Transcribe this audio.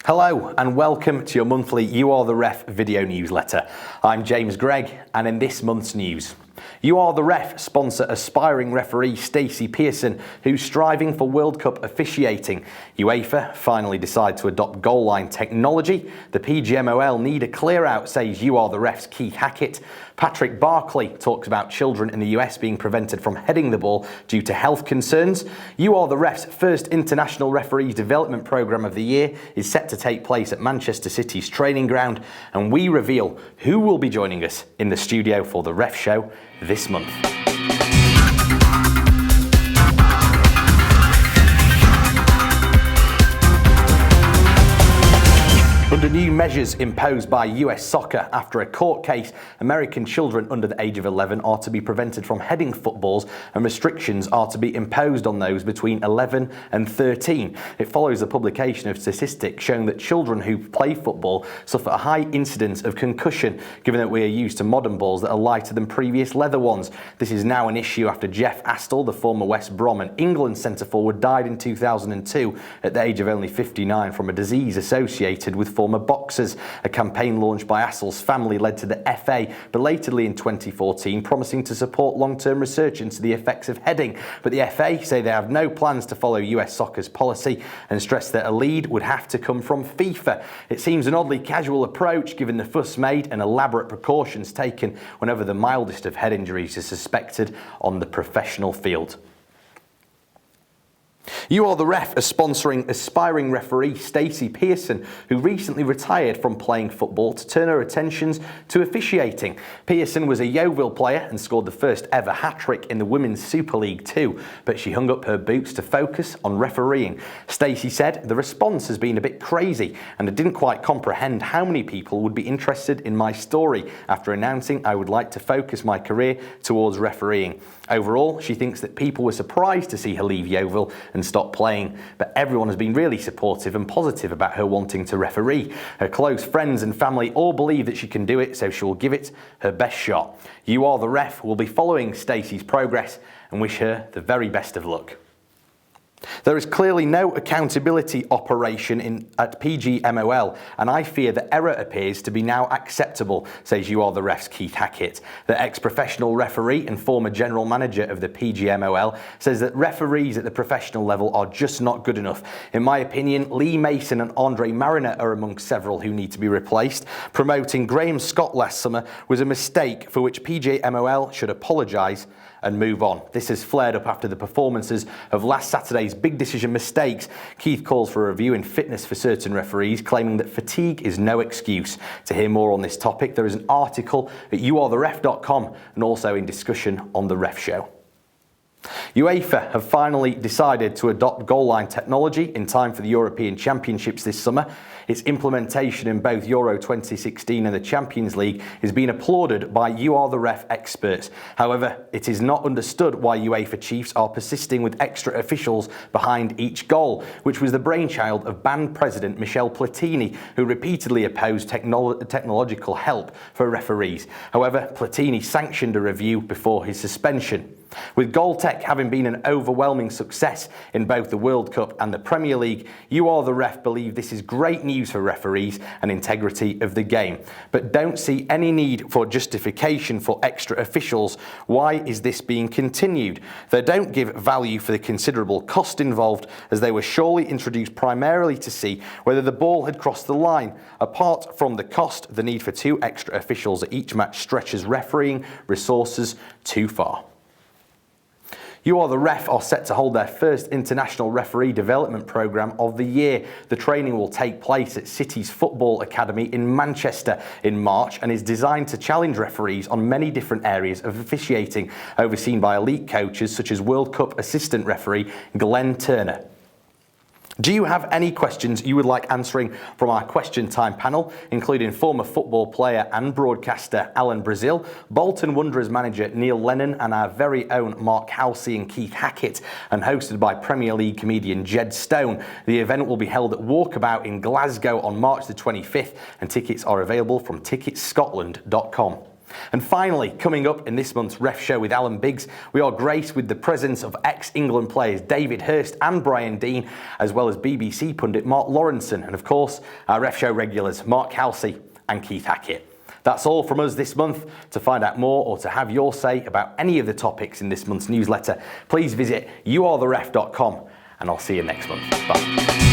Hello and welcome to your monthly You Are The Ref video newsletter. I'm James Gregg, and in this month's news, You Are The Ref sponsor aspiring referee Stacey Pearson, who's striving for World Cup officiating. UEFA finally decide to adopt goal line technology. The PGMOL need a clear out, says You Are The Ref's Keith Hackett. Patrick Barclay talks about children in the US being prevented from heading the ball due to health concerns. You Are The Ref's first international referees development programme of the year is set to take place at Manchester City's training ground, and we reveal who will be joining us in the studio for the Ref Show this month. Under new measures imposed by US soccer after a court case, American children under the age of 11 are to be prevented from heading footballs, and restrictions are to be imposed on those between 11 and 13. It follows the publication of statistics showing that children who play football suffer a high incidence of concussion, given that we are used to modern balls that are lighter than previous leather ones. This is now an issue after Jeff Astle, the former West Brom and England centre-forward, died in 2002 at the age of only 59 from a disease associated with former boxers. A campaign launched by Astle's family led to the FA belatedly in 2014 promising to support long-term research into the effects of heading, but the FA say they have no plans to follow US soccer's policy and stress that a lead would have to come from FIFA. It seems an oddly casual approach given the fuss made and elaborate precautions taken whenever the mildest of head injuries is suspected on the professional field. You Are The Ref are sponsoring aspiring referee Stacey Pearson, who recently retired from playing football to turn her attentions to officiating. Pearson was a Yeovil player and scored the first ever hat-trick in the Women's Super League 2, but she hung up her boots to focus on refereeing. Stacey said, "The response has been a bit crazy, and I didn't quite comprehend how many people would be interested in my story after announcing I would like to focus my career towards refereeing." Overall, she thinks that people were surprised to see her leave Yeovil and stop playing, but everyone has been really supportive and positive about her wanting to referee. Her close friends and family all believe that she can do it, so she will give it her best shot. You Are The Ref will be following Stacey's progress and wish her the very best of luck. There is clearly no accountability operation at PGMOL, and I fear that error appears to be now acceptable, says You Are The Ref's Keith Hackett. The ex-professional referee and former general manager of the PGMOL says that referees at the professional level are just not good enough. In my opinion, Lee Mason and Andre Mariner are among several who need to be replaced. Promoting Graham Scott last summer was a mistake for which PGMOL should apologise and move on. This has flared up after the performances of last Saturday's big decision mistakes. Keith calls for a review in fitness for certain referees, claiming that fatigue is no excuse. To hear more on this topic, there is an article at youaretheref.com and also in discussion on The Ref Show. UEFA have finally decided to adopt goal line technology in time for the European Championships this summer. Its implementation in both Euro 2016 and the Champions League is being applauded by You Are The Ref experts. However, it is not understood why UEFA chiefs are persisting with extra officials behind each goal, which was the brainchild of band president Michel Platini, who repeatedly opposed technological help for referees. However, Platini sanctioned a review before his suspension. With goal tech having been an overwhelming success in both the World Cup and the Premier League, You Are The Ref believe this is great news for referees and integrity of the game, but don't see any need for justification for extra officials. Why is this being continued? They don't give value for the considerable cost involved, as they were surely introduced primarily to see whether the ball had crossed the line. Apart from the cost, the need for 2 extra officials at each match stretches refereeing resources too far. You Are The Ref are set to hold their first international referee development programme of the year. The training will take place at City's Football Academy in Manchester in March and is designed to challenge referees on many different areas of officiating, overseen by elite coaches such as World Cup assistant referee Glenn Turner. Do you have any questions you would like answering from our Question Time panel, including former football player and broadcaster Alan Brazil, Bolton Wanderers manager Neil Lennon, and our very own Mark Halsey and Keith Hackett, and hosted by Premier League comedian Jed Stone? The event will be held at Walkabout in Glasgow on March the 25th, and tickets are available from ticketscotland.com. And finally, coming up in this month's Ref Show with Alan Biggs, we are graced with the presence of ex-England players David Hirst and Brian Deane, as well as BBC pundit Mark Lawrenson, and of course, our Ref Show regulars Mark Halsey and Keith Hackett. That's all from us this month. To find out more or to have your say about any of the topics in this month's newsletter, please visit youaretheref.com, and I'll see you next month. Bye.